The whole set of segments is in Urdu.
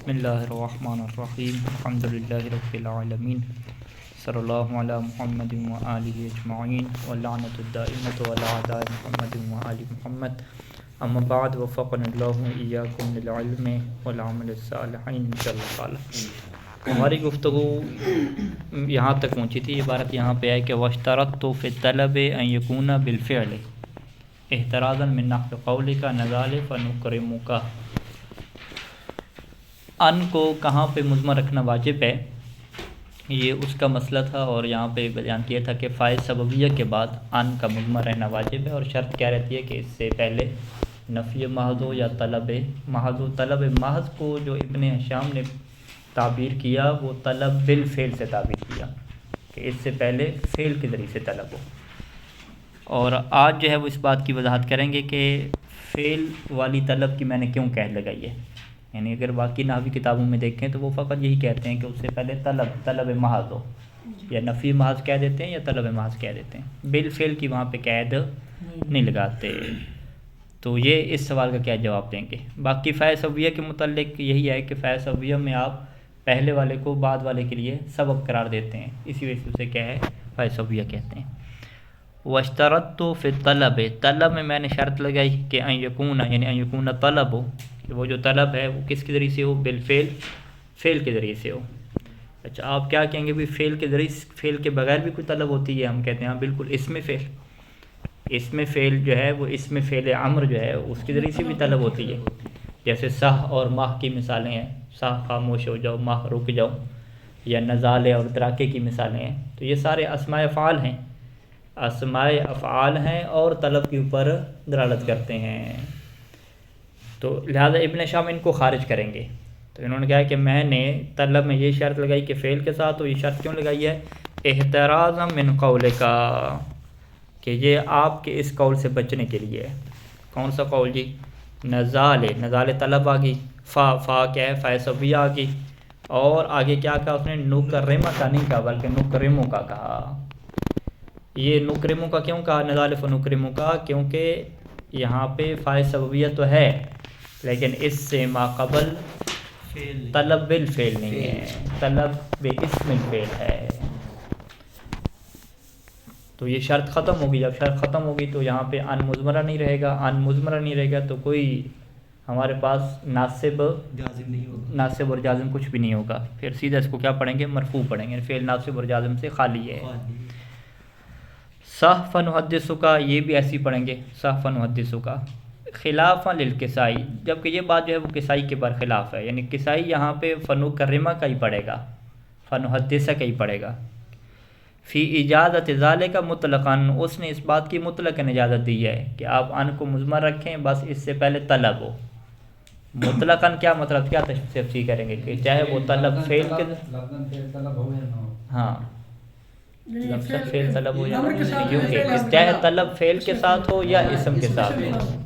بسم اللہ الرحمن الرحیم الحمد للہ رب العالمین صلی اللہ علی محمد وآلہ اجمعین واللعنۃ الدائمۃ علی اعداء محمد وآل محمد اما بعد وفقنا اللہ ایاکم للعلم والعمل الصالح انشاءاللہ تعالی۔ ہماری گفتگو یہاں تک پہنچی تھی، عبارت یہاں پہ ہے کہ واشترطت فی الطلب ان یکون بالفعل احترازا من نقل قولک نزال فنکرمک۔ ان کو کہاں پہ مضمر رکھنا واجب ہے، یہ اس کا مسئلہ تھا، اور یہاں پہ بیان کیا تھا کہ فائل سببیہ کے بعد ان کا مضمر رہنا واجب ہے، اور شرط کیا رہتی ہے کہ اس سے پہلے نفی محض ہو یا طلب محض ہو۔ طلب محض کو جو ابن ہشام نے تعبیر کیا وہ طلب بالفعل سے تعبیر کیا کہ اس سے پہلے فعل کے ذریعے سے طلب ہو، اور آج جو ہے وہ اس بات کی وضاحت کریں گے کہ فعل والی طلب کی میں نے کیوں قید لگائی ہے۔ یعنی اگر باقی نحوی کتابوں میں دیکھیں تو وہ فقط یہی کہتے ہیں کہ اس سے پہلے طلب محض ہو، یا نفی محض کہہ دیتے ہیں یا طلب محض کہہ دیتے ہیں، بالفعل کی وہاں پہ قید نہیں لگاتے۔ تو یہ اس سوال کا کیا جواب دیں گے۔ باقی فاعل سببیہ کے متعلق یہی ہے کہ فاعل سببیہ میں آپ پہلے والے کو بعد والے کے لیے سبب قرار دیتے ہیں، اسی وجہ سے اسے کیا ہے فاعل سببیہ کہتے ہیں۔ واشترطت فی الطلب، طلب میں نے شرط لگائی کہ ان یکون، یعنی ان یکون طلب ہو، کہ وہ جو طلب ہے وہ کس کے ذریعے سے ہو، بالفعل، فعل کے ذریعے سے ہو۔ اچھا آپ کیا کہیں گے بھی فعل کے ذریعے، فعل کے بغیر بھی کوئی طلب ہوتی ہے؟ ہم کہتے ہیں ہاں بالکل، اسم فعل، اسم فعل جو ہے وہ اسم فعل امر جو ہے اس کے ذریعے سے بھی طلب ہوتی ہے، جیسے سہ اور ماہ کی مثالیں ہیں، سہ خاموش ہو جاؤ، ماہ رک جاؤ، یا نزالے اور دراکے کی مثالیں ہیں۔ تو یہ سارے اسماء افعال ہیں، اسماء افعال ہیں اور طلب کے اوپر دلالت کرتے ہیں، تو لہذا ابن شام ان کو خارج کریں گے۔ تو انہوں نے کہا کہ میں نے طلب میں یہ شرط لگائی کہ فعل کے ساتھ، تو یہ شرط کیوں لگائی ہے؟ احترازا من قولک، کہ یہ آپ کے اس قول سے بچنے کے لیے۔ کون سا قول جی؟ نزال طلب آ گئی، فا کیا ہے فاعل سببیہ آ گئی، اور آگے کیا کہا اس نے؟ نکرمہ کا نہیں کہا بلکہ نکرمو کا کہا۔ یہ نکرمو کا کیوں کہا نزال فنکرمو کا؟ کیونکہ یہاں پہ فاعل سببیہ تو ہے لیکن اس سے ما قبل طلب بالفعل نہیں ہے، طلب باسم الفعل ہے۔ تو یہ شرط ختم ہوگی، جب شرط ختم ہوگی تو یہاں پہ ان مضمرہ نہیں رہے گا، ان مضمرہ نہیں رہے گا تو کوئی ہمارے پاس ناصب اور جازم کچھ بھی نہیں ہوگا، پھر سیدھا اس کو کیا پڑھیں گے؟ مرفوع پڑھیں گے، فعل ناصب اور جازم سے خالی ہے۔ صح فنحدثک، یہ بھی ایسی پڑھیں گے، صح فنحدثک خلافا للکسائی، جبکہ یہ بات جو ہے وہ کسائی کے برخلاف ہے، یعنی کسائی یہاں پہ فنکرمہ کا ہی پڑھے گا، فنحدث کا ہی پڑھے گا۔ فی اجازت ذالک مطلقاً، اس نے اس بات کی مطلقاً اجازت دی ہے کہ آپ ان کو مضمر رکھیں، بس اس سے پہلے طلب ہو۔ مطلقاً کیا مطلب، کیا تفسیر کریں گے کہ چاہے وہ طلب فعل کے، ہاں لفظاً فعل طلب ہو یا کیونکہ چاہے طلب فعل کے ساتھ ہو یا اسم کے ساتھ ہو،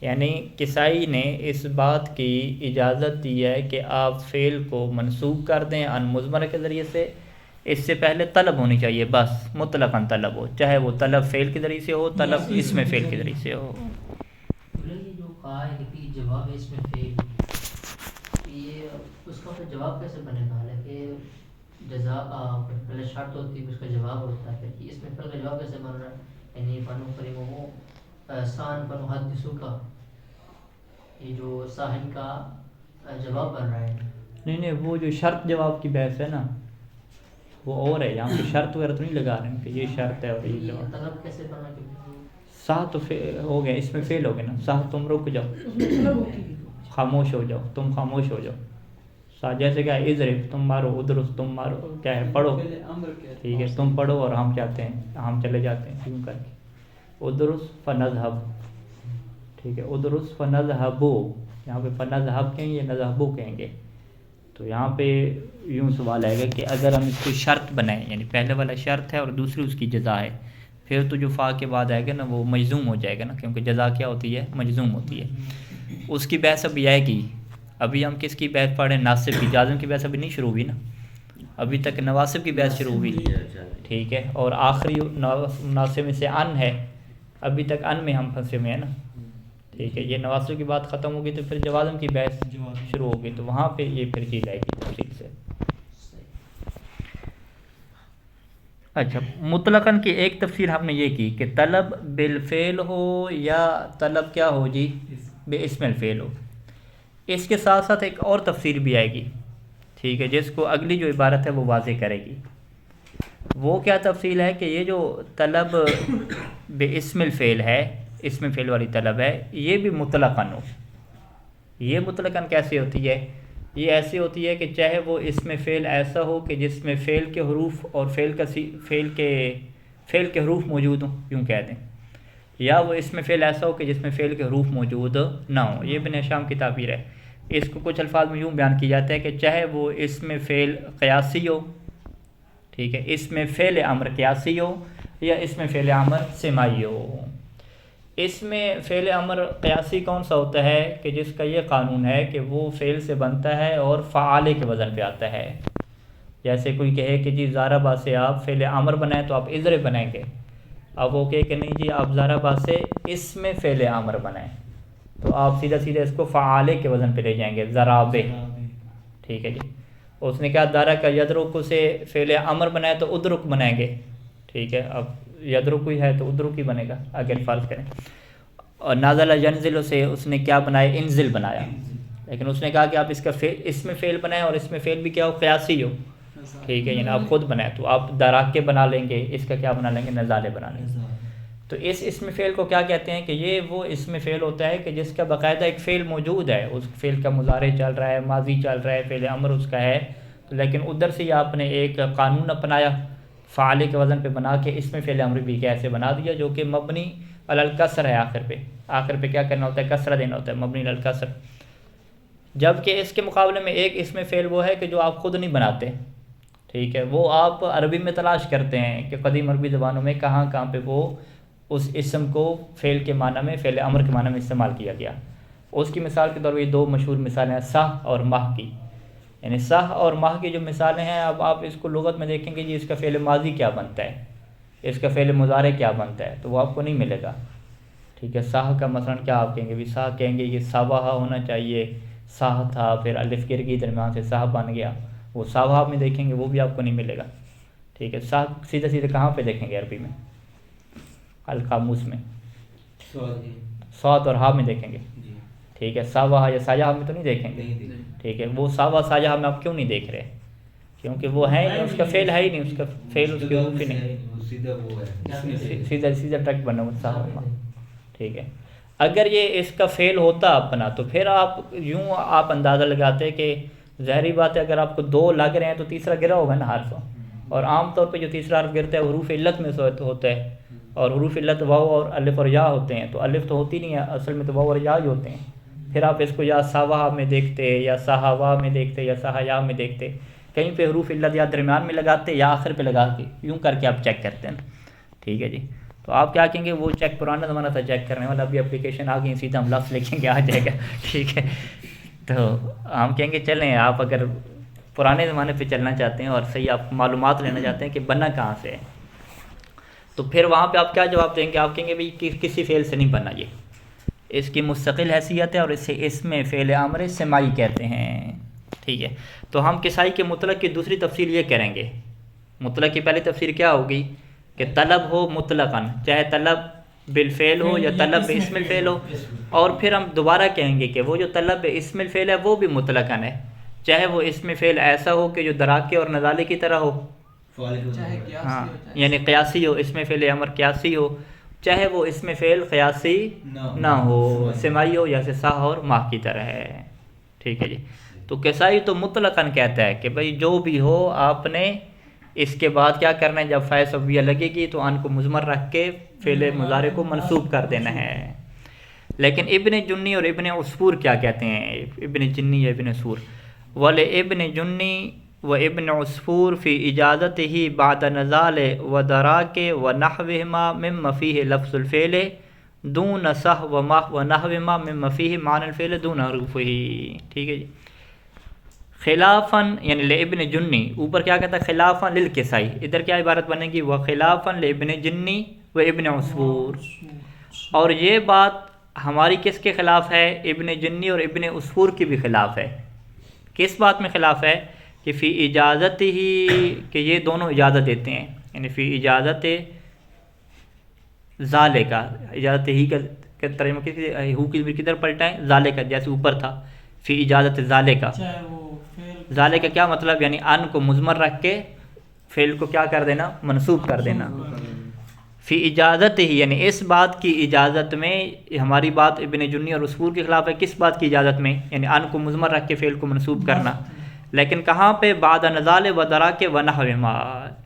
یعنی کسائی نے اس بات کی اجازت دی ہے کہ آپ فعل کو منصوب کر دیں ان مضمر کے ذریعے سے، اس سے پہلے طلب ہونی چاہیے، بس مطلقاً طلب ہو، چاہے وہ طلب فعل کے ذریعے سے ہو، طلب اسم فعل کے ذریعے سے ہو۔ یہ جو کہا ہے کہ جواب اسم فعل، یہ اس کا پھر جواب کیسے بنے گا؟ حالانکہ جزا پہلے شرط ہوتی ہے، اس کا جواب ہوتا ہے، پھر اس میں فعل کا جواب کیسے بن رہا ہے؟ یعنی فنکرمہ سان فنحدثک کا، یہ جو صاحب کا جواب بن رہا ہے۔ نہیں وہ جو شرط جواب کی بحث ہے نا وہ اور ہے، یہاں پہ شرط وغیرہ تو نہیں لگا رہے ہیں کہ یہ شرط ہے اور یہ جواب۔ طلب کیسے بنا؟ سا تو ہو گیا، اس میں فعل ہو گیا نا، سا تم رک جاؤ، خاموش ہو جاؤ، تم خاموش ہو جاؤ۔ سا جیسے کہ اضرب تم مارو، ادرس تم مارو، کیا ہے پڑھو، ٹھیک ہے تم پڑھو اور ہم چاہتے ہیں ہم چلے جاتے ہیں، یوں کر کے ادرس فنذهب، ٹھیک ہے ادرس فنذهبو، یہاں پہ فنذهب کہیں گے، نذهبو کہیں گے۔ تو یہاں پہ یوں سوال آئے گا کہ اگر ہم اس کو شرط بنائیں، یعنی پہلے والا شرط ہے اور دوسری اس کی جزا ہے، پھر تو جو فا کے بعد آئے گا نا وہ مجزوم ہو جائے گا نا، کیونکہ جزا کیا ہوتی ہے؟ مجزوم ہوتی ہے۔ اس کی بحث ابھی آئے گی، ابھی ہم کس کی بحث پڑھ رہے ہیں؟ ناصب کی، جازم کی بحث ابھی نہیں شروع ہوئی نا، ابھی تک نواسب کی بحث شروع ہوئی، ٹھیک ہے، اور آخری ناصب میں سے ان ہے، ابھی تک ان میں ہم پھنسے ہوئے ہیں نا، ٹھیک ہے، یہ نواسب کی بات ختم ہوگی تو پھر جوازم کی بحث شروع ہوگی، تو وہاں پہ یہ پھر چیز آئے گی تفصیل سے۔ اچھا، مطلقاً کی ایک تفسیر ہم نے یہ کی کہ طلب بالفعل ہو یا طلب کیا ہو جی، بے اسم الفعل ہو۔ اس کے ساتھ ساتھ ایک اور تفسیر بھی آئے گی، ٹھیک ہے، جس کو اگلی جو عبارت ہے وہ واضح کرے گی۔ وہ کیا تفصیل ہے کہ یہ جو طلب بے اسم الفعل ہے، اسم فعل والی طلب ہے، یہ بھی مطلقاً ہو۔ یہ مطلقاً کیسے ہوتی ہے؟ یہ ایسی ہوتی ہے کہ چاہے وہ اسم فعل ایسا ہو کہ جس میں فعل کے حروف اور فعل کے حروف موجود ہوں، یوں کہہ دیں، یا وہ اسم فعل ایسا ہو کہ جس میں فعل کے حروف موجود نہ ہوں۔ یہ ابن ہشام کی تعبیر ہے۔ اس کو کچھ الفاظ میں یوں بیان کیا جاتا ہے کہ چاہے وہ اسم فعل قیاسی ہو، ٹھیک ہے، اسم فعل امر قیاسی ہو یا اسم فعل امر سماعی ہو۔ اس میں فعل امر قیاسی کون سا ہوتا ہے کہ جس کا یہ قانون ہے کہ وہ فعل سے بنتا ہے اور فعالے کے وزن پہ آتا ہے۔ جیسے کوئی کہے کہ جی ضربہ سے آپ فعل امر بنائیں تو آپ اضرب بنائیں گے، اب وہ کہے کہ نہیں جی آپ ضربہ سے اسم فعل امر بنائیں تو آپ سیدھا سیدھا اس کو فعالے کے وزن پہ لے جائیں گے، ضرابے، ٹھیک ہے جی۔ اس نے کہا دارک یدرک سے فعل امر بنائے تو ادرک بنائیں گے، ٹھیک ہے، اب یدرک ہی ہے تو ادرک ہی بنے گا اگر فرض کریں۔ اور نازل ینزل سے اس نے کیا بنایا، انزل بنایا، لیکن اس نے کہا کہ آپ اس کا اسم فعل بنائیں اور اس میں فعل بھی کیا ہو، قیاسی ہو، ٹھیک ہے، یعنی آپ خود بنائیں تو آپ دراکے بنا لیں گے، اس کا کیا بنا لیں گے، نزالے بنا لیں گے۔ تو اس اسم فعل کو کیا کہتے ہیں کہ یہ وہ اسم فعل ہوتا ہے کہ جس کا باقاعدہ ایک فعل موجود ہے، اس فعل کا مضارع چل رہا ہے، ماضی چل رہا ہے، فعل امر اس کا ہے، لیکن ادھر سے آپ نے ایک قانون اپنایا، فعالے کے وزن پہ بنا کے اسم فعل امر بھی کیسے بنا دیا جو کہ مبنی علی الکسر ہے، آخر پہ کیا کرنا ہوتا ہے، کسرہ دینا ہوتا ہے، مبنی علی الکسر۔ جبکہ اس کے مقابلے میں ایک اسم فعل وہ ہے کہ جو آپ خود نہیں بناتے، ٹھیک ہے، وہ آپ عربی میں تلاش کرتے ہیں کہ قدیم عربی زبانوں میں کہاں کہاں پہ وہ اس اسم کو فعل کے معنی میں، فعل امر کے معنی میں استعمال کیا گیا۔ اس کی مثال کے طور پر یہ دو مشہور مثالیں ہیں سہ اور ماہ کی، یعنی سہ اور ماہ کی جو مثالیں ہیں، اب آپ اس کو لغت میں دیکھیں گے جی اس کا فعل ماضی کیا بنتا ہے، اس کا فعل مضارع کیا بنتا ہے، تو وہ آپ کو نہیں ملے گا، ٹھیک ہے۔ سہ کا مثلا کیا آپ کہیں گے، بھی سہ کہیں گے کہ سابہ ہونا چاہیے، سہ تھا پھر الف گر گئی درمیان سے سہ بن گیا، وہ سابہ میں دیکھیں گے وہ بھی آپ کو نہیں ملے گا، ٹھیک ہے۔ سہ سیدھے سیدھے کہاں پہ دیکھیں گے عربی میں، القاموس میں صاد اور ہا میں دیکھیں گے، ٹھیک ہے، ساوا یا سایہ میں تو نہیں دیکھیں گے، ٹھیک ہے۔ وہ ساوا سایہ میں آپ کیوں نہیں دیکھ رہے، کیونکہ وہ ہے نہیں، اس کا فعل ہے ہی نہیں، اس کا فعل اس کے حروف ہی نہیں، سیدھا سیدھا ٹرک بنا ہوا ساوا، ٹھیک ہے۔ اگر یہ اس کا فعل ہوتا اپنا تو پھر آپ یوں آپ اندازہ لگاتے کہ ظاہری بات ہے اگر آپ کو دو لگ رہے ہیں تو تیسرا گرا ہوگا نا حرف، اور عام طور پہ جو تیسرا حرف گرتا ہے حروف علت میں سے ہوتا ہے، اور حروف علت واو اور الف اور یا ہوتے ہیں، تو الف تو ہوتی نہیں ہے اصل میں، تو واو اور یا ہی ہوتے ہیں، پھر آپ اس کو یا ساوا میں دیکھتے یا سہاوا میں دیکھتے یا سہایا میں دیکھتے، کہیں پہ حروف علت یا درمیان میں لگاتے یا آخر پہ لگا کے، یوں کر کے آپ چیک کرتے ہیں، ٹھیک ہے جی۔ تو آپ کیا کہیں گے، وہ چیک پرانا زمانہ تھا چیک کرنے والا، ابھی اپلیکیشن آ گئی، سیدھا ہم لفظ لکھیں گے آ جائے گا، ٹھیک ہے۔ تو ہم کہیں گے چلیں آپ اگر پرانے زمانے پہ چلنا چاہتے ہیں اور صحیح آپ معلومات لینا چاہتے ہیں کہ بنا کہاں سے ہے، تو پھر وہاں پہ آپ کیا جواب دیں گے، آپ کہیں گے بھائی کسی فعل سے نہیں بنا، یہ اس کی مستقل حیثیت ہے اور اسے اسم فعل امر سماعی کہتے ہیں، ٹھیک ہے۔ تو ہم کسائی کے مطلق کی دوسری تفسیر یہ کریں گے، مطلق کی پہلی تفسیر کیا ہوگی کہ طلب ہو مطلقاً، چاہے طلب بالفعل ہو یا طلب اسم الفعل ہو، اور پھر ہم دوبارہ کہیں گے کہ وہ جو طلب اسم الفعل ہے وہ بھی مطلقاً ہے، چاہے وہ اسم فعل ایسا ہو کہ جو دراکے اور نزالے کی طرح ہو، ہاں یعنی قیاسی ہو، اسم فعل امر قیاسی ہو، چاہے وہ اسم فعل قیاسی نہ ہو، سماعی ہو، جیسے سا اور ماہ کی طرح ہے، ٹھیک ہے جی۔ تو کسائی تو مطلقاً کہتا ہے کہ بھائی جو بھی ہو آپ نے اس کے بعد کیا کرنا ہے، جب فاعل سببیہ لگے گی تو ان کو مضمر رکھ کے فعل مضارع کو منصوب کر دینا ہے۔ لیکن ابن جنی اور ابن عصفور کیا کہتے ہیں، ابن جنی یا ابن عصفور، وَلِابْنِ جُنِّ وَابْنِ عُصْفُورٍ فِي إِجَازَتِهِ بَعْدَ نَزَالِ وَدَرَاكِ وَنَحْوِهِمَا مِمَّا فِيهِ لَفْظُ الْفِعْلِ دُونَ سَهْوَ وَنَحْوِهِمَا مِمَّا فِيهِ مَعْنَى الْفِعْلِ دُونَ حُرُوفِهِ، ٹھیک ہے جی۔ خلافاً یعنی لابن جنی، اوپر کیا کہتا ہے خلافاً للکسائی، ادھر کیا عبارت بنے گی، وخلافاً لابن جنی وابن عصفور، اور یہ بات ہماری کس کے خلاف ہے؟ ابن جنی اور ابن عصفور کی بھی خلاف ہے۔ کس بات میں خلاف ہے؟ کہ فی اجازت ہی، کہ یہ دونوں اجازت دیتے ہیں، یعنی فی اجازت ذالے کا، اجازت ہی کا ترجمہ ہو کی کدھر پلٹائیں؟ ذالے کا، جیسے اوپر تھا فی اجازت ذالے کا۔ ذالے کا کیا مطلب؟ یعنی ان کو مضمر رکھ کے فعل کو کیا کر دینا؟ منصوب کر دینا۔ فی اجازت ہی، یعنی اس بات کی اجازت میں، ہماری بات ابن جنی اور عصفور کے خلاف ہے۔ کس بات کی اجازت میں؟ یعنی ان کو مضمر رکھ کے فعل کو منصوب کرنا، لیکن کہاں پہ؟ بعد نزال و دراک و نحوہما۔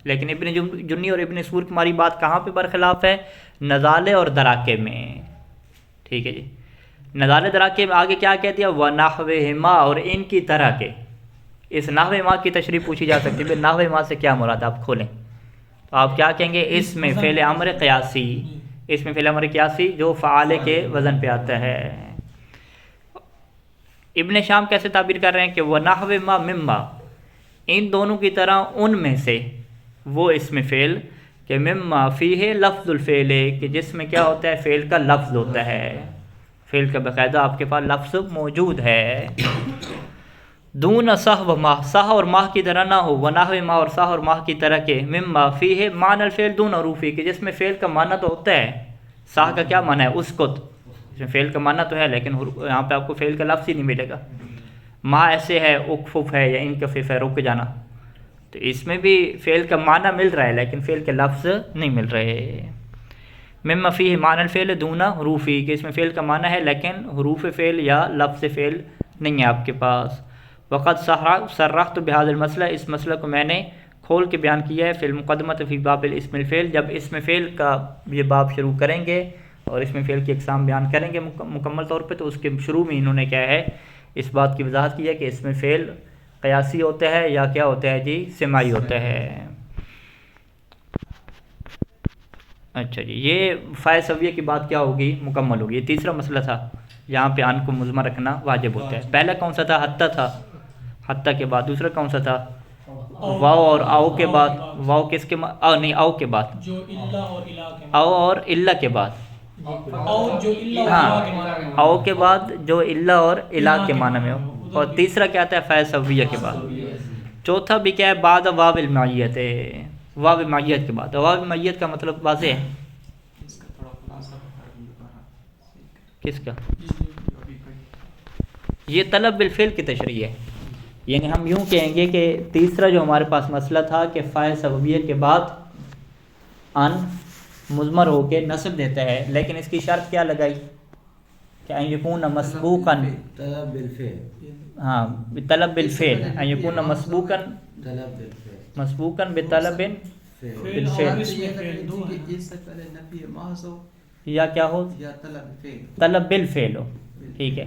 لیکن ابن جنی اور ابن عصفور کی ہماری بات کہاں پہ برخلاف ہے؟ نزالے اور دراکے میں، ٹھیک ہے جی۔ نزالے دراکے میں آگے کیا کہہ دیا؟ وَنَحْوِهِمَا، اور ان کی طرح کے۔ اس نحو ما کی تشریح پوچھی جا سکتی ہے، نحو ما سے کیا مراد؟ آپ کھولیں تو آپ کیا کہیں گے؟ اس میں فعل امر قیاسی، اس میں فعل امر قیاسی جو فعال کے وزن پہ آتا ہے۔ ابن شام کیسے تعبیر کر رہے ہیں کہ وَنَحْوِ مَا مِمَّا، ان دونوں کی طرح ان میں سے، وہ اس میں فعل کہ مما فیہ لفظ الفعل، کہ جس میں کیا ہوتا ہے؟ فعل کا لفظ ہوتا ہے، فعل کا باقاعدہ آپ کے پاس لفظ موجود ہے۔ دون صح و ماہ، صح اور ماہ کی طرح نہ ہو، ونحو ماہ، اور صح اور ماہ کی طرح کے، مما فیہ معنی الفعل دون حروفی، کہ جس میں فعل کا معنی تو ہوتا ہے۔ صح کا کیا معنی ہے؟ اسکت، اس میں فعل کا معنی تو ہے لیکن یہاں پہ آپ کو فعل کا لفظ ہی نہیں ملے گا۔ ماہ ایسے ہے، اکفف ہے یا انکفف ہے، رک جانا، تو اس میں بھی فعل کا معنی مل رہا ہے لیکن فعل کے لفظ نہیں مل رہے۔ مما فیہ معنی الفعل دون حروفی، کہ اس میں فعل کا معنی ہے لیکن حروف فعل یا لفظ فعل نہیں ہے آپ کے پاس۔ وقت صرحت بهذا المسئلہ، اس مسئلہ کو میں نے کھول کے بیان کیا ہے، فی المقدمۃ فی باب الاسم الفعل، جب اسم فعل کا یہ باب شروع کریں گے اور اس میں فعل کی اقسام بیان کریں گے مکمل طور پہ، تو اس کے شروع میں انہوں نے کیا ہے؟ اس بات کی وضاحت کی ہے کہ اس میں فعل قیاسی ہوتا ہے یا کیا ہوتا ہے جی؟ سماعی ہوتا ہے۔ اچھا جی، یہ فائے سویہ کی بات کیا ہوگی؟ مکمل ہوگی۔ یہ تیسرا مسئلہ تھا، یہاں پہ ان کو مضمر رکھنا واجب ہوتا ہے۔ پہلا کون سا تھا؟ حتیٰ تھا، حتیٰ کے بعد دوسرا کون سا تھا؟ واو اور آؤ کے بعد، واو کس کے نہیں، آؤ کے بعد، جو الا اور الا کے آؤ اور الا کے بعد، او جو الا اور ہاں الا کے معنی میں، آؤ کے بعد جو الا اور الا کے معنی میں ہو، اور تیسرا کیا آتا ہے؟ فائے سویہ کے بعد۔ چوتھا بھی کیا ہے؟ بعد واو المعیت ہے، واو معیت کے بعد۔ واو معیت کا مطلب واضح ہے اس کا تھوڑا خلاصہ بتا دیں دوبارہ۔ کس کا؟ یہ طلب بالفعل کی تشریح ہے، یعنی ہم یوں کہیں گے کہ تیسرا جو ہمارے پاس مسئلہ تھا کہ فائے سببیہ کے بعد ان مضمر ہو کے نصب دیتا ہے، لیکن اس کی شرط کیا لگائی؟ کہ ان یکون مسبوقا، طلب بالفعل، ہاں طلب بالفعل، ان یکون مسبوقا، طلب بالفعل، مسبوقا بطلب بالفعل، اس میں فعل دو ہے، اس سے پہلے نفی محض ہو یا کیا ہو؟ یا طلب فعل، طلب بالفعل ہو، ٹھیک ہے۔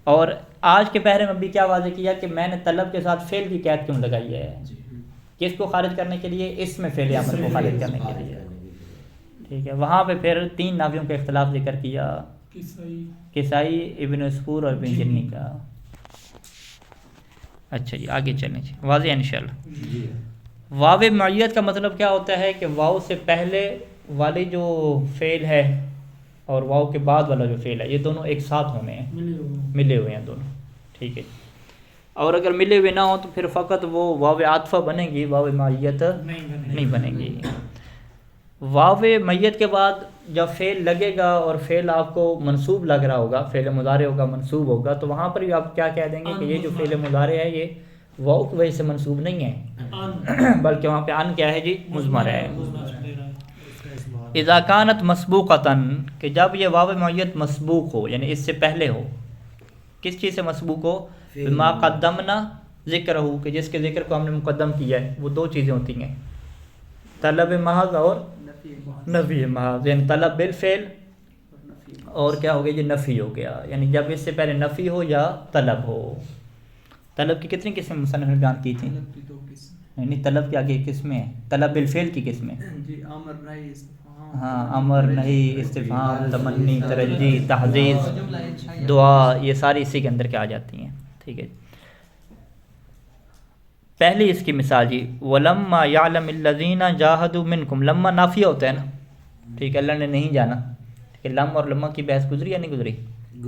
اور آج کے پہرے میں بھی کیا واضح کیا کہ میں نے طلب کے ساتھ فعل کی قید کیوں لگائی ہے؟ کس کو خارج کرنے کے لیے؟ اس میں فعل امر کو خارج کرنے کے لیے، ٹھیک ہے۔ وہاں پہ پھر تین ناویوں کا اختلاف ذکر کیا، کسائی، ابن عصفور اور ابن جنی کا۔ اچھا جی، آگے چلیں جی، واضح ہے انشاءاللہ۔ واو معیت کا مطلب کیا ہوتا ہے؟ کہ واو سے پہلے والی جو فعل ہے اور واو کے بعد والا جو فعل ہے، یہ دونوں ایک ساتھ ہونے ہیں، ملے ہوئے ہیں دونوں، ٹھیک ہے۔ اور اگر ملے ہوئے نہ ہوں تو پھر فقط وہ واو عاطفہ بنے گی، واو معیت نہیں بنے گی۔ واو معیت کے بعد جب فعل لگے گا اور فعل آپ کو منصوب لگ رہا ہوگا، فعل مضارع ہوگا، منصوب ہوگا، تو وہاں پر بھی آپ کیا کہہ دیں گے کہ یہ جو فعل مضارع ہے یہ واو کی وجہ سے منصوب نہیں ہے، بلکہ وہاں پہ ان کیا ہے جی؟ مضمر ہے۔ اذا کانت مسبوقتاً، کہ جب یہ واو معیت مسبوق ہو، یعنی اس سے پہلے ہو، کس چیز سے مسبوق ہو؟ بما قدمنا ذکر ہو، کہ جس کے ذکر کو ہم نے مقدم کیا ہے۔ وہ دو چیزیں ہوتی ہیں، طلب محض اور نفی محض، یعنی طلب بالفعل اور کیا ہو گیا جی؟ نفی ہو گیا، یعنی جب اس سے پہلے نفی ہو یا طلب ہو۔ طلب کی کتنی قسمیں مصنف نے بیان کی تھیں؟ طلب کی دو قسم، یعنی طلب کی آگے قسمیں ہیں، طلب بالفعل کی قسمیں، جی امر نہیں استفہام، ہاں امر نہیں، استفہام، تمنی، ترجی، تحزیز، دعا، یہ ساری اسی کے اندر کیا آ جاتی ہیں، ٹھیک ہے۔ پہلی اس کی مثال جی، وَلَمَّا يَعْلَمِ الَّذِينَ جَاهَدُوا مِنْكُمْ، لما نافیہ ہوتا ہے نا، ٹھیک ہے، اللہ نے نہیں جانا، کہ لم اور لمہ کی بحث گزری یا نہیں گزری؟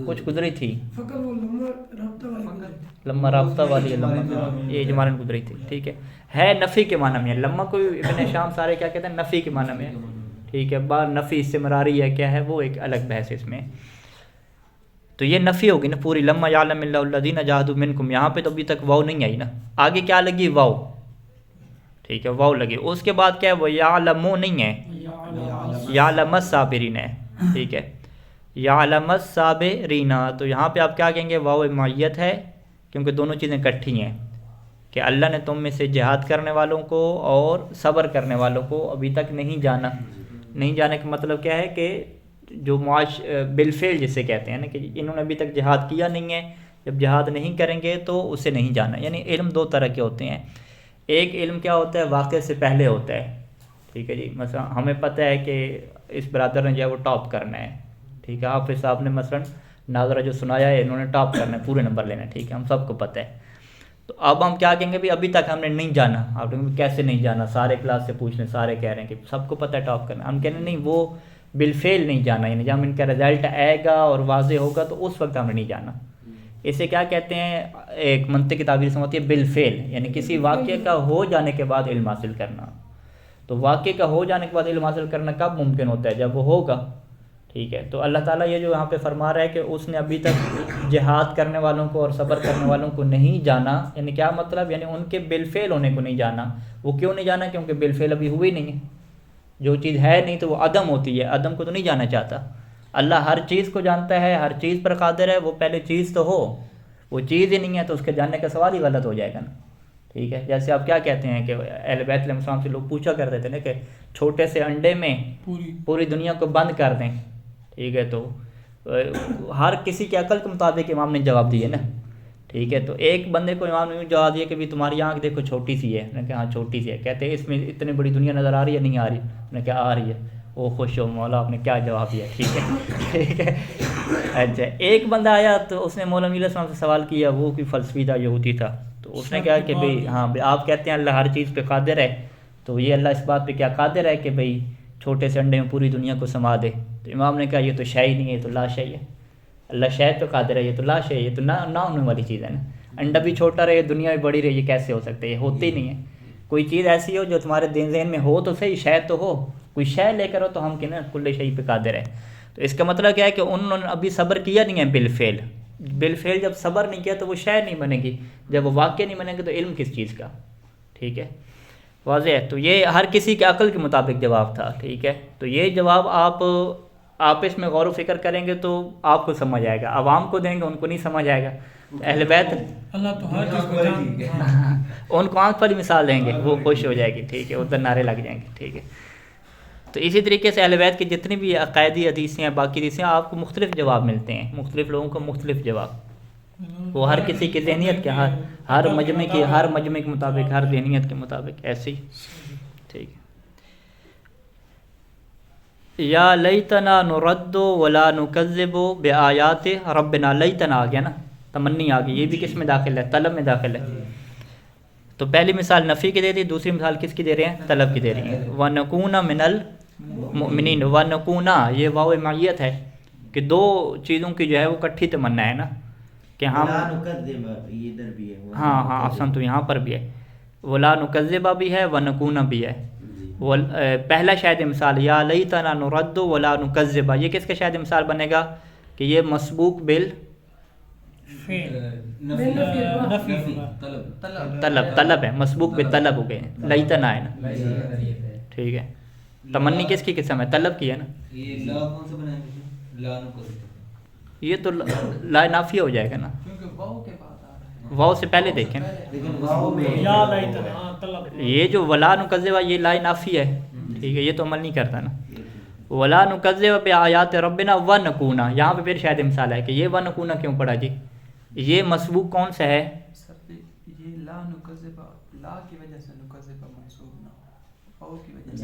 کچھ گزری تھی، فقط وہ لمبا رابطہ والی لمہ رابطہ والی لمہ یہ اجمالاً گزری تھی، ٹھیک ہے نفی کے معنی میں ہے، لمہ کو ابن شام سارے کیا کہتے ہیں نفی کے معنی میں ہے، ٹھیک ہے، بار نفی استمراری ہے کیا ہے وہ ایک الگ بحث ہے اس میں. تو یہ نفی ہوگی نا پوری، لما یعلم اللہ الذین جاہدوا منکم، یہاں پہ تو ابھی تک واو نہیں آئی نا، آگے کیا لگی واو، ٹھیک ہے واو لگی، اس کے بعد کیا ہے وہ یعلمو نہیں ہے، یعلم الصابرین ہے، ٹھیک ہے یعلم الصابرین. تو یہاں پہ آپ کیا کہیں گے واو معیت ہے کیونکہ دونوں چیزیں اکٹھی ہیں کہ اللہ نے تم میں سے جہاد کرنے والوں کو اور صبر کرنے والوں کو ابھی تک نہیں جانا. نہیں جانے کا مطلب کیا ہے کہ جو بالفعل جسے کہتے ہیں نا کہ انہوں نے ابھی تک جہاد کیا نہیں ہے، جب جہاد نہیں کریں گے تو اسے نہیں جانا. یعنی علم دو طرح کے ہوتے ہیں، ایک علم کیا ہوتا ہے واقعے سے پہلے ہوتا ہے، ٹھیک ہے جی، مثلا ہمیں پتہ ہے کہ اس برادر نے جو ہے وہ ٹاپ کرنا ہے، ٹھیک ہے، حافظ صاحب نے مثلا ناظرہ جو سنایا ہے انہوں نے ٹاپ کرنا ہے، پورے نمبر لینا ہے، ٹھیک ہے، ہم سب کو پتہ ہے. تو اب ہم کیا کہیں گے بھی ابھی تک ہم نے نہیں جانا. آپ کہیں گے کیسے نہیں جانا، سارے کلاس سے پوچھ لیں، سارے کہہ رہے ہیں کہ سب کو پتہ ہے ٹاپ کرنا. ہم کہہ رہے ہیں نہیں وہ بالفعل نہیں جانا، یعنی جب ان کا رزلٹ آئے گا اور واضح ہوگا تو اس وقت ہم نے نہیں جانا. اسے کیا کہتے ہیں ایک منطق کی تعبیر سے ہوتی ہے بالفعل، یعنی کسی واقعے کا ہو جانے کے بعد علم حاصل کرنا. تو واقعے کا ہو جانے کے بعد علم حاصل کرنا کب ممکن ہوتا ہے جب وہ ہوگا، ٹھیک ہے. تو اللہ تعالیٰ یہ جو یہاں پہ فرما رہا ہے کہ اس نے ابھی تک جہاد کرنے والوں کو اور صبر کرنے والوں کو نہیں جانا، یعنی کیا مطلب، یعنی ان کے بالفعل ہونے کو نہیں جانا. وہ کیوں نہیں جانا؟ کیونکہ بالفعل ابھی ہوئی نہیں ہے. جو چیز ہے نہیں تو وہ عدم ہوتی ہے، عدم کو تو نہیں جانا چاہتا. اللہ ہر چیز کو جانتا ہے، ہر چیز پر قادر ہے، وہ پہلے چیز تو ہو، وہ چیز ہی نہیں ہے تو اس کے جاننے کا سوال ہی غلط ہو جائے گا نا، ٹھیک ہے. جیسے آپ کیا کہتے ہیں کہ اہل بیت علیہ السلام سے لوگ پوچھا کرتے تھے نا کہ چھوٹے سے انڈے میں پوری دنیا کو بند کر دیں، ٹھیک ہے. تو ہر کسی کے عقل کے مطابق امام نے جواب دیے نا، ٹھیک ہے. تو ایک بندے کو امام نے یوں جواب دیا کہ بھی تمہاری آنکھ دیکھو چھوٹی سی ہے. میں نے کہا ہاں چھوٹی سی ہے. کہتے ہیں اس میں اتنی بڑی دنیا نظر آ رہی ہے نہیں آ رہی؟ میں نے کہا آ رہی ہے. وہ خوش ہو مولا آپ نے کیا جواب دیا، ٹھیک ہے ٹھیک ہے. اچھا ایک بندہ آیا تو اس نے مولانا علیہ السلام سے سوال کیا، وہ کوئی فلسفی تھا، یہودی تھا. تو اس نے کہا کہ بھئی ہاں آپ کہتے ہیں اللہ ہر چیز پہ قادر ہے، تو یہ اللہ اس بات پہ کیا قادر ہے کہ بھئی چھوٹے سے انڈے میں پوری دنیا کو سما دے؟ تو امام نے کہا یہ تو شے ہی نہیں ہے، یہ تو لا شے ہے. اللہ شے پہ قادر ہے، یہ تو لا شے ہے، یہ تو نہ ہونے والی چیز ہے نا. انڈا بھی چھوٹا رہے دنیا بھی بڑی رہے، یہ کیسے ہو سکتا ہے؟ یہ ہوتے ہی نہیں ہے. کوئی چیز ایسی ہو جو تمہارے ذہن میں ہو تو صحیح، شے تو ہو، کوئی شے لے کر ہو تو ہم کہ نا کل شے پہ قادر ہے. تو اس کا مطلب کیا ہے کہ انہوں نے ابھی صبر کیا نہیں ہے بالفعل جب صبر نہیں کیا تو وہ شے نہیں بنے گی، جب وہ واقع نہیں بنے گی تو علم کس چیز کا، ٹھیک ہے واضح ہے. تو یہ ہر کسی کے عقل کے مطابق جواب تھا، ٹھیک ہے. تو یہ جواب آپ آپس میں غور و فکر کریں گے تو آپ کو سمجھ آئے گا، عوام کو دیں گے ان کو نہیں سمجھ آئے گا. اہل بیت اللہ تو ہر چیز کو جانتا ہے، ان کو آنکھ پر ہی مثال دیں گے، وہ خوش ہو جائے گی، ٹھیک ہے، ادھر نعرے لگ جائیں گے، ٹھیک ہے. تو اسی طریقے سے اہل بیت کی جتنی بھی عقائدی حدیثیں ہیں باقی حدیثیں آپ کو مختلف جواب ملتے ہیں، مختلف لوگوں کو مختلف جواب، وہ ہر کسی کی ذہنیت کے ہر مجمع کے مطابق، ہر ذہنیت کے مطابق ایسے ہی، ٹھیک ہے. یا لیتنا نرد ولا نکذب بآیات ربنا، لیتنا آ گیا نا، تمنی آ گئی، یہ بھی کس میں داخل ہے؟ طلب میں داخل ہے. تو پہلی مثال نفی کی دے دی، دوسری مثال کس کی دے رہے ہیں؟ طلب کی دے رہی ہیں. وَنَكُونَ مِنَ الْمُؤْمِنِينَ، وَنَكُونَ یہ واو معیت ہے کہ دو چیزوں کی جو ہے وہ کٹھی تمنا ہے نا کہ ہم ہاں احسن تو یہاں پر بھی ہے، وَلَا نُكَذِّبَ بھی ہے، وَنَكُونَ بھی ہے. پہلا شاید مثال یا لیتنا نرد ولا نکذب، یہ کس کا شاید مثال بنے گا کہ یہ مسبوق طلب ہے، مسبوق بالطلب ہو گئے، لیتنا ہے نا، ٹھیک ہے. تمنی کس کی قسم ہے؟ طلب کی ہے نا. یہ تو لا نافیہ ہو جائے گا نا، کیونکہ واو کے بعد آ رہا ہے. واو سے پہلے دیکھیں نا، یا لیتنا طلب، یہ جو ولا نکذب یہ لا نافیہ ہے، ٹھیک ہے، یہ تو عمل نہیں کرتا نا. ولا نکذب بآیات ربنا ونکون، یہاں پہ پھر شاید مثال ہے کہ یہ ونکون کیوں پڑھا جی؟ یہ مسبوق کون سا ہے؟ سر یہ لا نکذب، لا کی وجہ سے نکذب منصوب نہ ہو، واو کی وجہ سے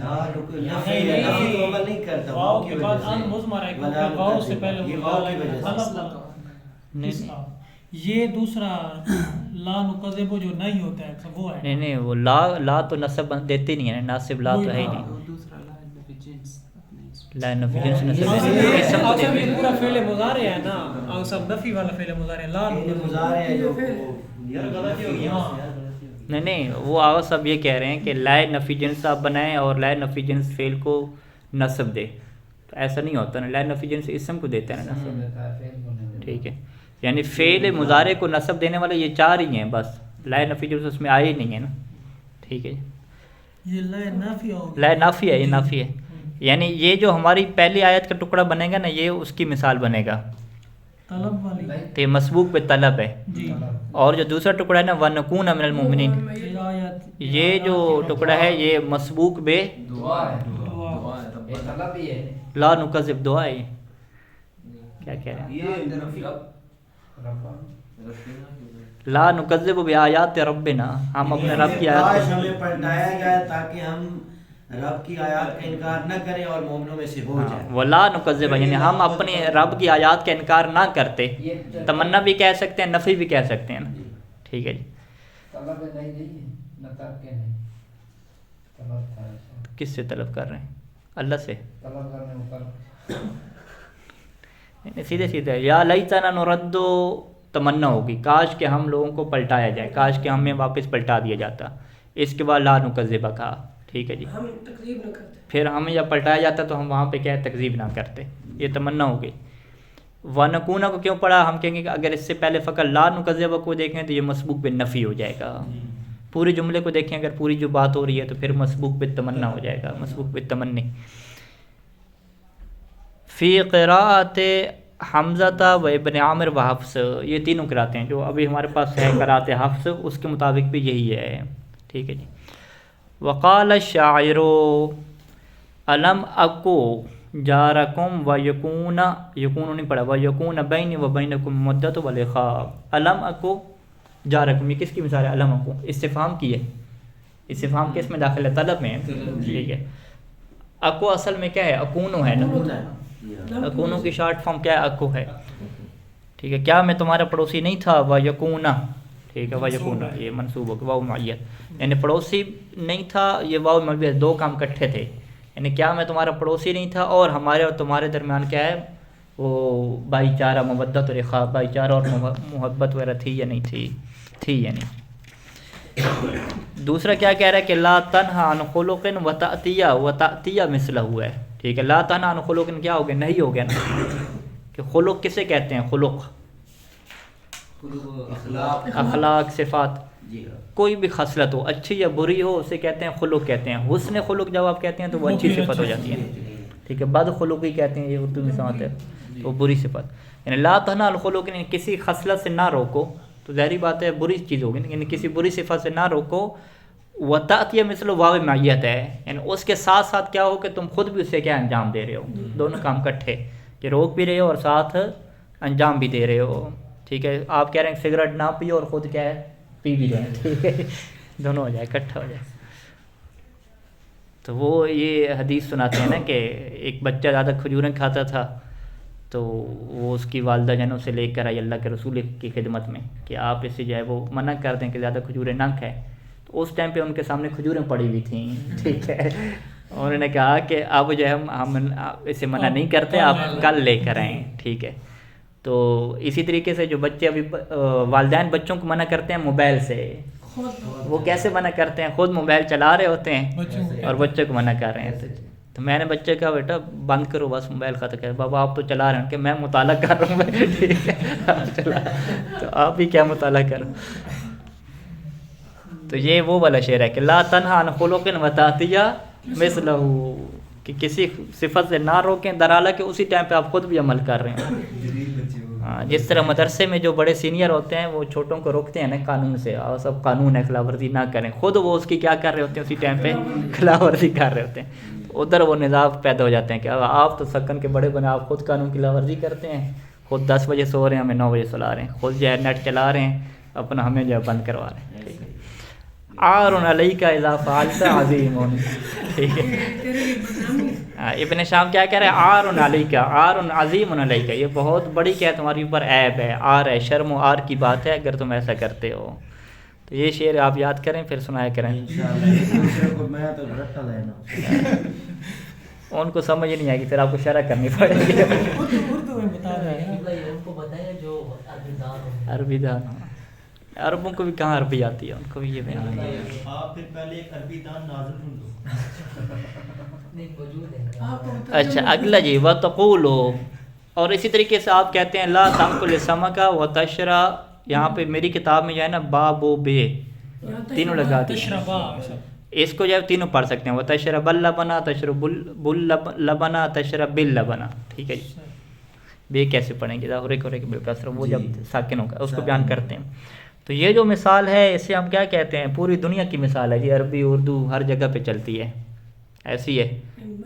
واو کے بعد ان مضمر ہے کیونکہ واو سے پہلے یہ دوسرا لا نکذب جو نہیں ہوتا ہے وہ ہے، نہیں وہ لا تو نصب دیتے نہیں ہے، ناصب لا تو ہے ہی نہیں. دوسرا لا ہے جنس، لا نفی جنس نصب اصل ہے اسم کو اصل دیتے میں ہیں پورا فعل مضارع ہے نا اور سب نفی والا فعل مضارع ہے لا یہ مضارع ہے جو نہیں وہ آغا صاحب یہ کہہ رہے ہیں کہ لائے نفی جنس آپ بنائیں اور لائے نفی جنس فعل کو نصب دے، تو ایسا نہیں ہوتا نا، لائے نفی جنس اسم کو دیتا ہے نا نصب، ٹھیک ہے، یعنی فعل مضارع کو نصب دینے والے یہ چار ہی ہیں بس، لائے نفی جنس اس میں آئے ہی نہیں ہے نا، ٹھیک ہے جی، یہ لا نافی ہوگی، لائے نافی ہے، یہ نافی ہے، یعنی یہ جو ہماری پہلی آیت کا ٹکڑا بنے گا نا یہ اس کی مثال بنے گا، طلب والی تو یہ مسبوق پہ طلب ہے، جی، اور جو دوسرا ٹکڑا ہے نا وَنَكُونَ مِنَ الْمُؤْمِنِينَ، یہ آیات یہ جو ٹکڑا ہے یہ مسبوق بے دعا ہے، دعا دعا ہے یہ طلب ہی ہے، لا نکذب دعا ہے، کیا کہہ رہے ہیں یہ لا نکذب بآیات ربنا، ہم اپنے رب کی آیات کاش ہمیں پلٹایا جائے تاکہ ہم رب کی آیات کا انکار نہ کریں اور مومنوں میں سے ہو جائیں. ولا نکذب، یعنی ہم اپنے رب کی آیات کا انکار نہ کرتے، تمنا بھی کہہ سکتے ہیں، نفی بھی کہہ سکتے ہیں نا، ٹھیک ہے جی، طلب نہیں ہے نہ ترک نہیں، طلب تھا ایسا، کس سے طلب کر رہے ہیں؟ اللہ سے، طلب کرنے اوپر یعنی سیدھے سیدھے یا لیتنا نرد، تمنا ہوگی کاش کہ ہم لوگوں کو پلٹایا جائے، کاش کہ ہمیں واپس پلٹا دیا جاتا، اس کے بعد لا نکذب کہا، ٹھیک ہے جی، ہم تکذیب نہ کرتے. پھر ہمیں جب پلٹایا جاتا تو ہم وہاں پہ کیا ہے تکذیب نہ کرتے، یہ تمنا ہوگی. وَنَكُونَ کو کیوں پڑھا؟ ہم کہیں گے کہ اگر اس سے پہلے فقط لا نکذب کو دیکھیں تو یہ مسبوق بے نفی ہو جائے گا، پورے جملے کو دیکھیں اگر پوری جو بات ہو رہی ہے تو پھر مسبوق بے تمنا ہو جائے گا، مسبوق بے تمنی. فی قراءت حمزہ و ابن عامر و حفص، یہ تینوں قراءتیں ہیں جو ابھی ہمارے پاس ہے قراءت حفص، اس کے مطابق بھی یہی ہے، ٹھیک ہے جی. وقال الشاعر الم اکو جارکم و یکون، یکون نہیں پڑھا، و یکون بینی و بینکم مدت و لقاء، الم اکو جارکم، یہ کس کی مثال ہے؟ الم اکو استفہام کی ہے، استفہام کس میں داخل ہے؟ طلب میں، ٹھیک ہے. اکو اصل میں کیا ہے؟ اکونو ہے نا، اکونو کی شارٹ فارم کیا ہے؟ اکو ہے، ٹھیک ہے. کیا میں تمہارا پڑوسی نہیں تھا؟ و یکون، ٹھیک ہے، و یکون یہ منصوب ہو گیا، واو معیت، یعنی پڑوسی نہیں تھا، یہ واو معیت، دو کام اکٹھے تھے، یعنی کیا میں تمہارا پڑوسی نہیں تھا اور ہمارے اور تمہارے درمیان کیا ہے وہ بھائی چارہ، مودت اور اخاء، بھائی چارہ اور محبت وغیرہ تھی یا نہیں تھی؟ تھی یا نہیں. دوسرا کیا کہہ رہا ہے کہ لا تنہا عن خلق وتأتیہ مثلہ ہوا ہے، ٹھیک ہے. لا تنہا عن خلق کیا ہو گیا؟ نہیں ہو گیا نا، کہ خلق کسے کہتے ہیں؟ خلق اخلاق، صفات، کوئی بھی خصلت ہو اچھی یا بری ہو اسے کہتے ہیں خلق کہتے ہیں. حسن خلق جب آپ کہتے ہیں تو وہ اچھی صفت ہو جاتی ہے، ٹھیک ہے. بد خلقی کہتے ہیں، یہ اردو میں سمجھتے ہیں، تو بری صفت. یعنی لا تنہا عن خلق، یعنی کسی خصلت سے نہ روکو، تو ظاہری بات ہے بری چیز ہوگی، یعنی کسی بری صفت سے نہ روکو. وتأتیہ مثل واو معیت ہے، یعنی اس کے ساتھ ساتھ کیا ہو کہ تم خود بھی اسے کیا انجام دے رہے ہو، دونوں کام اکٹھے، کہ روک بھی رہے ہو اور ساتھ انجام بھی دے رہے ہو، ٹھیک ہے. آپ کہہ رہے ہیں سگریٹ نہ پیو اور خود کیا ہے پی بھی رہے ہیں، ٹھیک ہے، دونوں ہو جائے، اکٹھا ہو جائے. تو وہ یہ حدیث سناتے ہیں نا کہ ایک بچہ زیادہ کھجوریں کھاتا تھا تو وہ اس کی والدہ جو ہے نا اسے لے کر آئی اللہ کے رسول کی خدمت میں کہ آپ اسے جو ہے وہ منع کر دیں کہ زیادہ کھجوریں نہ کھائیں. تو اس ٹائم پہ ان کے سامنے کھجوریں پڑی ہوئی تھیں، ٹھیک ہے. انہوں نے کہا کہ اب جو ہے ہم اسے منع نہیں کرتے، آپ کل لے کر آئیں، ٹھیک ہے. تو اسی طریقے سے جو بچے ابھی والدین بچوں کو منع کرتے ہیں موبائل سے، وہ کیسے منع کرتے ہیں؟ خود موبائل چلا رہے ہوتے ہیں اور بچے کو منع کر رہے ہیں. تو میں نے بچے کہا بیٹا بند کرو بس موبائل ختم کر. بابا آپ تو چلا رہے ہیں کہ میں مطالعہ کر رہا ہوں، ٹھیک ہے، تو آپ بھی کیا مطالعہ کرو. تو یہ وہ والا شعر ہے کہ لا تنہا عن خلق وتأتیہ مثلہ، کہ کسی صفت سے نہ روکیں درالہ کہ اسی ٹائم پہ آپ خود بھی عمل کر رہے ہیں. ہاں، جس طرح مدرسے میں جو بڑے سینئر ہوتے ہیں وہ چھوٹوں کو روکتے ہیں نا قانون سے، اور سب قانون ہے خلاف ورزی نہ کریں، خود وہ اس کی کیا کر رہے ہوتے ہیں اسی ٹائم پہ خلاف ورزی کر رہے ہوتے ہیں. ادھر وہ نظام پیدا ہو جاتے ہیں کہ آپ تو سکن کے بڑے بنے، آپ خود قانون کی خلاف ورزی کرتے ہیں، خود 10 بجے سو رہے ہیں، ہمیں 9 بجے سلا رہے ہیں، خود جو ہے نیٹ چلا رہے ہیں اپنا، ہمیں جو ہے بند کروا رہے ہیں. ٹھیک ہے. عار علیک اذا فعلت عظیم، ٹھیک ہے. ابن شام کیا کہہ رہے ہیں؟ عار علیک، عار عظیم علیک، یہ بہت بڑی کیا ہے تمہاری اوپر عیب ہے، عار ہے، شرم و عار کی بات ہے اگر تم ایسا کرتے ہو. تو یہ شعر آپ یاد کریں پھر سنایا کریں. ان کو سمجھ نہیں آئے گی، پھر آپ کو شرح کرنی پڑے گی۔ اردو میں بتا رہے ہیں۔ بھائی ان کو بتائیں جو عربی دان ہو۔ عربی دان، عربوں کو بھی کہاں عربی آتی ہے، ان کو بھی یہ بیان ہے۔ آپ پھر پہلے ایک عربی دان نازل ڈھونڈ دو۔ نہیں موجود ہے۔ آپ کو بتا اچھا اگلا جی وَتَقُولُ، اور اسی طریقے سے آپ کہتے ہیں لا تأکل السمک وتشرا، یہاں پہ میری کتاب میں جو ہے نا باب و بے تینوں لگا دی ہیں، تشربا سب اس کو جو ہے تینوں پڑھ سکتے ہیں، وتشرب اللبن تشرب اللبن تشرب اللبن، ٹھیک ہے جی۔ بے کیسے پڑھیں گے، ظاہر کرے کہ بالکسر، وہ جب ساکن ہوگا اس کو بیان کرتے ہیں۔ تو یہ جو مثال ہے اسے ہم کیا کہتے ہیں، پوری دنیا کی مثال ہے جی، عربی اردو ہر جگہ پہ چلتی ہے، ایسی ہے۔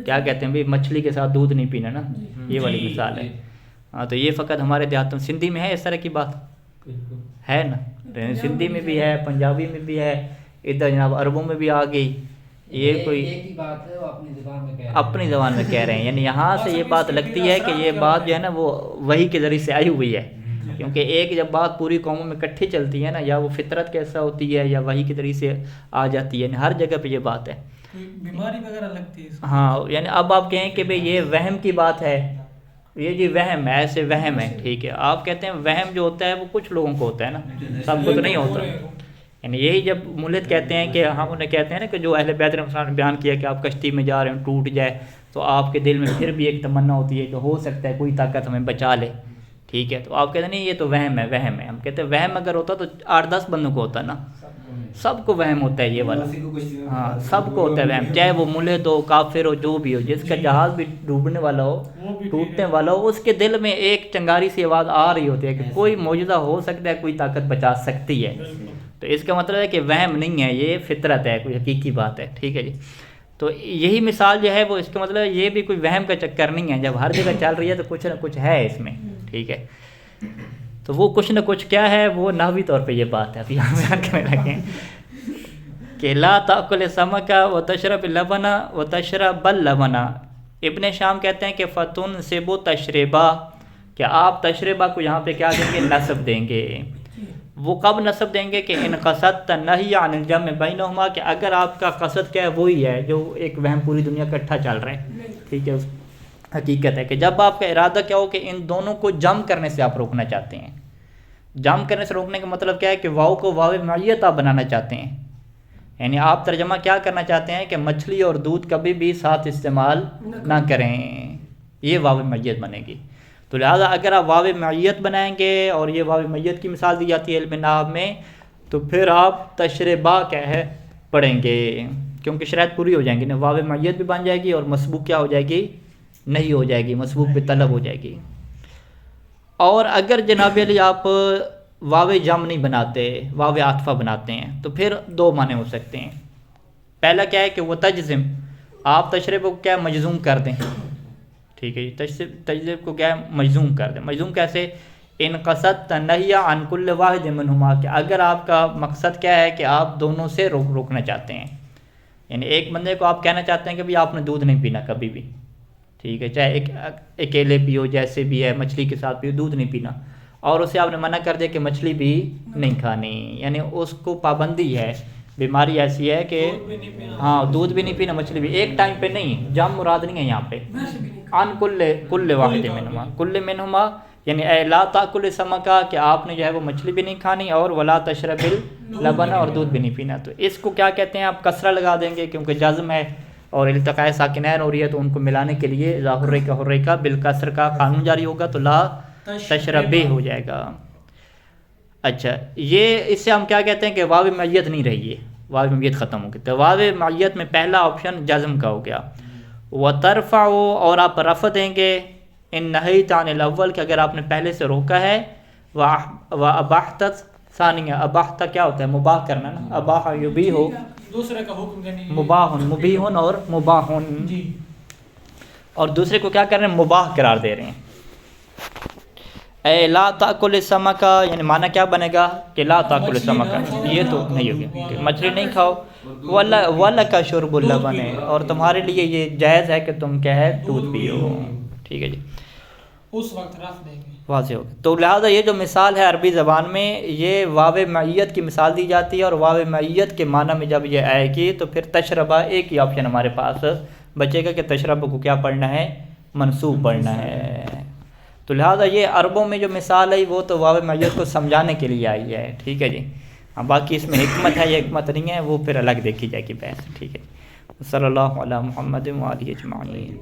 کیا کہتے ہیں بھائی مچھلی کے ساتھ دودھ نہیں پینا نا، یہ والی مثال ہے۔ ہاں تو یہ فقط ہمارے دیہاتوں میں، سندھی میں ہے اس طرح کی بات ہے نا، سندھی میں بھی ہے، پنجابی میں بھی ہے، ادھر جناب عربوں میں بھی آ گئی۔ یہ کوئی ایک ہی بات ہے، وہ اپنی زبان میں کہہ رہے ہیں۔ اپنی زبان میں کہہ رہے ہیں، یعنی یہاں سے یہ بات لگتی ہے کہ یہ بات جو ہے نا وہ وحی کے ذریعے سے آئی ہوئی ہے، کیونکہ ایک جب بات پوری قوموں میں اکٹھی چلتی ہے نا، یا وہ فطرت کیسا ہوتی ہے یا وحی کے ذریعے سے آ جاتی ہے، یعنی ہر جگہ پہ یہ بات ہے۔ کوئی بیماری وغیرہ لگتی ہے اس کو۔ ہاں یعنی اب آپ کہیں کہ بھئی یہ وہم کی بات ہے، یہ جی وہم ہے، ایسے وہم ہے، ٹھیک ہے۔ آپ کہتے ہیں وہم جو ہوتا ہے وہ کچھ لوگوں کو ہوتا ہے نا، سب کو تو نہیں ہوتا۔ یعنی یہی جب ملت کہتے ہیں کہ ہم انہیں کہتے ہیں نا کہ جو اہل بیت رحمۃ اللہ نے بیان کیا کہ آپ کشتی میں جا رہے ہیں ٹوٹ جائے تو آپ کے دل میں پھر بھی ایک تمنا ہوتی ہے کہ ہو سکتا ہے کوئی طاقت ہمیں بچا لے، ٹھیک ہے۔ تو آپ کہتے ہیں نہیں یہ تو وہم ہے، وہم ہے۔ ہم کہتے ہیں وہم اگر ہوتا تو 8-10 بندوں کو ہوتا نا، سب کو وہم ہوتا ہے یہ والا، ہاں سب کو ہوتا ہے وہم، چاہے وہ ملحد ہو، کافر ہو، جو بھی ہو، جس کا جہاز بھی ڈوبنے والا ہو، ٹوٹنے والا ہو، اس کے دل میں ایک چنگاری سی آواز آ رہی ہوتی ہے کہ کوئی معجزہ ہو سکتا ہے، کوئی طاقت بچا سکتی ہے۔ تو اس کا مطلب ہے کہ وہم نہیں ہے، یہ فطرت ہے، کوئی حقیقی بات ہے، ٹھیک ہے جی۔ تو یہی مثال جو ہے وہ اس کا مطلب ہے یہ بھی کوئی وہم کا چکر نہیں ہے، جب ہر جگہ چل رہی ہے تو کچھ نہ کچھ ہے اس میں، ٹھیک ہے۔ تو وہ کچھ نہ کچھ کیا ہے، وہ نحوی طور پہ یہ بات ہے، ابھی ہم بیان کرنے لگے ہیں کہ لا تأکل السمک وتشرب اللبن وتشرب اللبن۔ ابن شام کہتے ہیں کہ فتنصب تشربا، کہ آپ تشربہ کو یہاں پہ کیا دیں گے، نصب دیں گے۔ وہ کب نصب دیں گے کہ ان قصدت النہی عن الجمع بینہما، کہ اگر آپ کا قصد کیا ہے وہی ہے جو ایک وہم پوری دنیا اکٹھا چل رہا ہے، ٹھیک ہے۔ حقیقت ہے کہ جب آپ کا ارادہ کیا ہو کہ ان دونوں کو جم کرنے سے آپ روکنا چاہتے ہیں، جم کرنے سے روکنے کا مطلب کیا ہے کہ واو کو واو معیت آپ بنانا چاہتے ہیں، یعنی آپ ترجمہ کیا کرنا چاہتے ہیں کہ مچھلی اور دودھ کبھی بھی ساتھ استعمال نہ کریں، یہ واو معیت بنے گی۔ تو لہٰذا اگر آپ واو معیت بنائیں گے، اور یہ واو معیت کی مثال دی جاتی ہے علم نحو میں، تو پھر آپ تشربا کیا ہے پڑھیں گے، کیونکہ شرائط پوری ہو جائیں گی نا، واو معیت بھی بن جائے گی اور مسبوق کیا ہو جائے گی، نہیں ہو جائے گی، مسبوق بھی طلب ہو جائے گی۔ اور اگر جناب علی آپ واو جم نہیں بناتے، واو عاطفہ بناتے ہیں، تو پھر 2 معنی ہو سکتے ہیں۔ پہلا کیا ہے کہ وہ تجزم، آپ تشریب کو کیا مجزوم کر دیں، ٹھیک ہے جی، تجزب کو کیا ہے مجزوم کر دیں۔ مجزوم کیسے، ان قصدت النہی عن کل واحد منہما، کہ اگر آپ کا مقصد کیا ہے کہ آپ دونوں سے روکنا چاہتے ہیں، یعنی ایک بندے کو آپ کہنا چاہتے ہیں کہ بھائی آپ نے دودھ نہیں پینا کبھی بھی، ٹھیک ہے، چاہے اکیلے پیو جیسے بھی ہے، مچھلی کے ساتھ پیو، دودھ نہیں پینا، اور اسے آپ نے منع کر دیا کہ مچھلی بھی نہیں کھانی، یعنی اس کو پابندی ہے، بیماری ایسی ہے کہ ہاں دودھ بھی نہیں پینا، مچھلی بھی، ایک ٹائم پہ نہیں، جم مراد نہیں ہے یہاں پہ، عن کل واحد منہما، کل منہما یعنی اے لا تأکل السمک، کہ آپ نے جو ہے وہ مچھلی بھی نہیں کھانی، اور ولا تشرب اللبن، اور دودھ بھی نہیں پینا۔ تو اس کو کیا کہتے ہیں، آپ کسرہ لگا دیں گے کیونکہ جزم ہے اور التقاء ساکنین ہو رہی ہے، تو ان کو ملانے کے لیے ظاہر کا حرے کا بالکسر کا قانون جاری ہوگا، تو لا تشربی ہو جائے گا۔ اچھا یہ اس سے ہم کیا کہتے ہیں کہ واو معیت نہیں رہی ہے، واو معیت ختم ہو گئی، تو واو معیت میں پہلا آپشن جزم کا ہو گیا۔ وترفع، اور آپ رفع دیں گے، ان نہیت عن الاول، کہ اگر آپ نے پہلے سے روکا ہے، وابحت ثانیہ، اباحت کیا ہوتا ہے، مباح کرنا نا، اباح یبیح، دوسرے کا حکم دینے، مباح، مبیح اور مباح، جی، اور دوسرے کو کیا کر رہے ہیں، مباح قرار دے رہے ہیں۔ اے لا تأکل السمک، یعنی معنی کیا بنے گا کہ لا تأکل السمک، یہ تو نہیں ہوگا کہ مچھلی نہیں کھاؤ، وَلَكَ شُرْبُ اللَّبَنِ، اور تمہارے لیے یہ جائز ہے کہ تم کیا ہے دودھ پیو، ٹھیک ہے جی، اس وقت رکھ دیں گے، واضح ہوگا۔ تو لہٰذا یہ جو مثال ہے عربی زبان میں، یہ واو معیت کی مثال دی جاتی ہے، اور واو معیت کے معنی میں جب یہ آئے گی تو پھر تشربہ ایک ہی آپشن ہمارے پاس بچے کا کہ تشرب کو کیا پڑھنا ہے؟ منصوب پڑھنا ہے. تو لہٰذا یہ عربوں میں جو مثال ہے وہ تو واو میت کو سمجھانے کے لیے آئی ہے. ٹھیک ہے جی. ہاں باقی اس میں حکمت ہے یا حکمت نہیں ہے وہ پھر الگ دیکھی جائے گی بحث. ٹھیک ہے. صلی اللہ علی محمد و آلہ اجمعین.